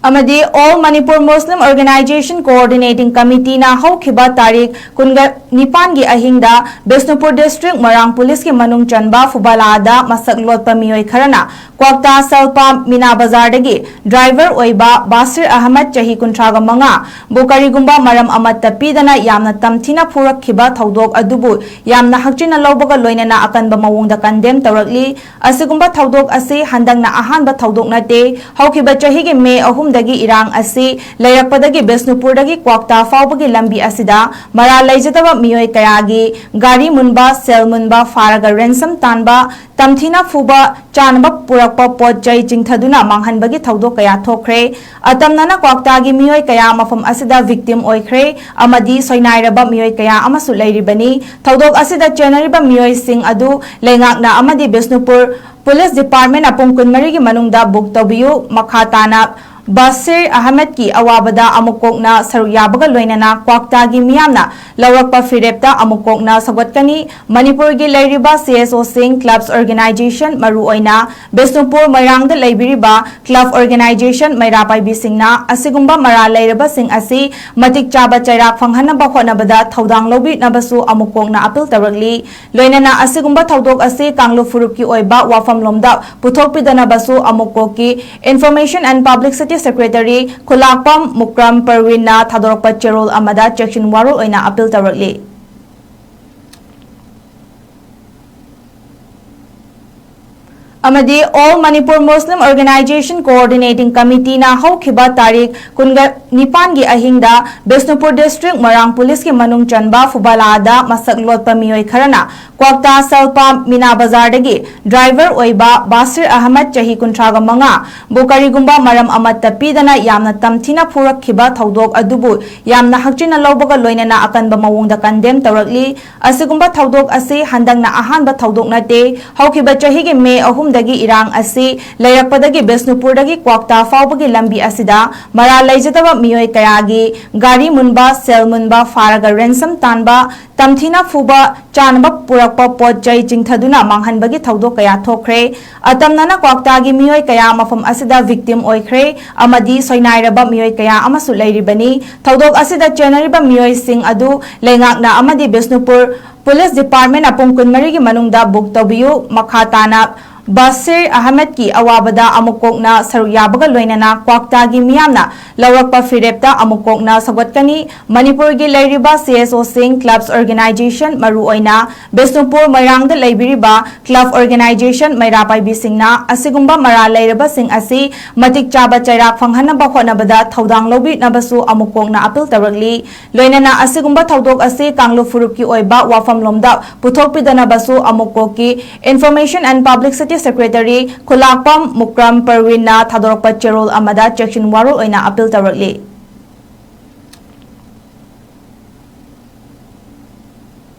amadi All Manipur Muslim Organization Coordinating Committee na haukiba tarik kunga nipan gi ahingda Bisnupur District Marang Police ki manung chanba fubalada masak lot pamiyoy kharana kwakta salpa Mina Bazar dagi driver oiba Basir Ahmad chahi kuntraga manga bukari gumba maram amat tapidana yamna tamthina phurak khiba thaudok adubu yamna hakchina lawbaga loinana akanba mawongda kandem tawrakli asigumba thaudok asi handangna ahanba thaudok nate haukiba chahi gi me ahum dagi irang asi layrakpadagi Bisnupur dagi kwakta faubagi lambi asida mara laijataba miyoy kayagi gari munba sel munba faraga ransom tanba tamthina fuba chanba purakpa pot jai jingthaduna manghanbagi thaudok kaya thokre atamnana kwaktagi miyoy kaya mafam asida victim oikhre amadi soinairaba miyoy kaya amasu leiribani thaudok asida chenariba miyoy sing adu lengakna amadi Bisnupur Police Department apung kunmari gi manungda book tobiyu makhatana Basir Ahmed ki awabada amukokna saruyabaga loinana kwaktagi miyamna lawrakpa firepta amukokna sagotkani Manipur gi leiriba CSO Singh Clubs Organization maru oina Bisnupur Mairangda leibiriba Club Organization Mairapai bisingna asigumba mara leiraba sing asi matik chaba chairak phanghanaba khonabada thaudang lobi nabasu amukokna apil tawrakli loinana asigumba thaudok asi kanglu furuki oiba wafam lomda puthokpidana basu amukoki Information and Public Secretary Kulakpam Mukram Perwin na thadorokpa cherol amada section warol oina appeal tawrakli amadi All Manipur Muslim Organization Coordinating Committee na haukiba tarik kunga nipan gi ahingda Bisnupur District Marang Police ki manung chanba fubalada masak lot pamiyoy kharana kwakta salpa Mina Bazar dagi driver oiba Basir Ahmad chahi kuntraga manga bukari gumba maram amat tapidana yamna tamthina phurak khiba thaudok adubu yamna hakchina lawbaga loinana akanba mawongda kandem tawrakli asigumba thaudok asi handangna ahanba thaudok nate haukiba chahi gi me ahum dagi irang asi layrakpadagi Bisnupur dagi kwakta faubagi lambi asida mara laijataba miyoy kayagi gari munba sel munba faraga ransom tanba tamthina fuba chanba purakpa pot jai jingthaduna manghanbagi thaudok kaya thokre atamnana kwaktagi miyoy kaya mafam asida victim oikhre amadi soinairaba miyoy kaya amasu leiribani thaudok asida chenariba miyoy sing adu lengakna amadi Bisnupur Police Department apung kunmari gi manungda book tobiyu makhatana Basir Ahmed ki awabada amukokna saruyabaga loinana kwaktagi miyamna lawrakpa firepta amukokna sagotkani Manipur gi leiriba CSO Singh Clubs Organization maru oina Bisnupur Mairangda leibiriba Club Organization Mairapai bisingna asigumba mara leiraba sing asi matik chaba chairak phanghanaba khonabada thaudang lobi nabasu amukokna appeal tawrakli loinana asigumba thaudok asi kanglu furuki oiba wafam lomda puthokpidana basu amukoki Information and Public Secretary Kulakpam Mukram Perwin na thadorokpa cherol amada section warol oina appeal tawrakli